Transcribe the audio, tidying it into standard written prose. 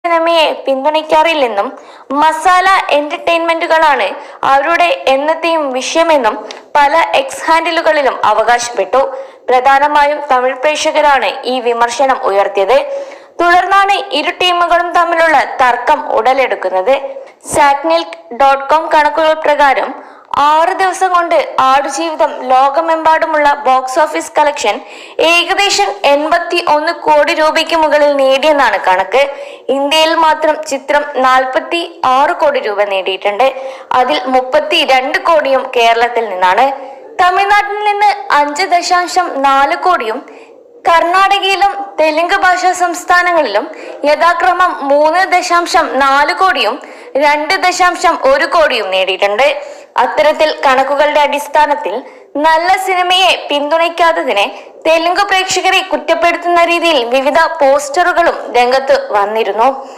സിനിമയെ പിന്തുണയ്ക്കാറില്ലെന്നും മസാല എന്റർടൈൻമെന്റുകളാണ് അവരുടെ എന്നത്തെയും വിഷയമെന്നും പല എക്സ് ഹാൻഡിലുകളിലും അവകാശപ്പെട്ടു. പ്രധാനമായും തമിഴ് പ്രേക്ഷകരാണ് ഈ വിമർശനം ഉയർത്തിയത്. തുടർന്നാണ് ഇരു ടീമുകളും തമ്മിലുള്ള തർക്കം ഉടലെടുക്കുന്നത്. സാക്നിൽക്ക്.com കണക്കുകൾ പ്രകാരം 6 ദിവസം കൊണ്ട് ആടുജീവിതം ലോകമെമ്പാടുമുള്ള ബോക്സ് ഓഫീസ് കളക്ഷൻ ഏകദേശം 81 കോടി രൂപയ്ക്ക് മുകളിൽ നേടിയെന്നാണ് കണക്ക്. ഇന്ത്യയിൽ മാത്രം ചിത്രം 46 കോടി രൂപ നേടിയിട്ടുണ്ട്. അതിൽ 32 കോടിയും കേരളത്തിൽ നിന്നാണ്. തമിഴ്നാട്ടിൽ നിന്ന് 5.4 കോടിയും കർണാടകയിലും തെലുങ്ക് ഭാഷാ സംസ്ഥാനങ്ങളിലും യഥാക്രമം 3.4 കോടിയും 2.1 കോടിയും നേടിയിട്ടുണ്ട്. അത്തരത്തിൽ കണക്കുകളുടെ അടിസ്ഥാനത്തിൽ നല്ല സിനിമയെ പിന്തുണയ്ക്കാത്തതിനെ തെലുങ്ക് പ്രേക്ഷകരെ കുറ്റപ്പെടുത്തുന്ന രീതിയിൽ വിവിധ പോസ്റ്ററുകളും രംഗത്ത് വന്നിരുന്നു.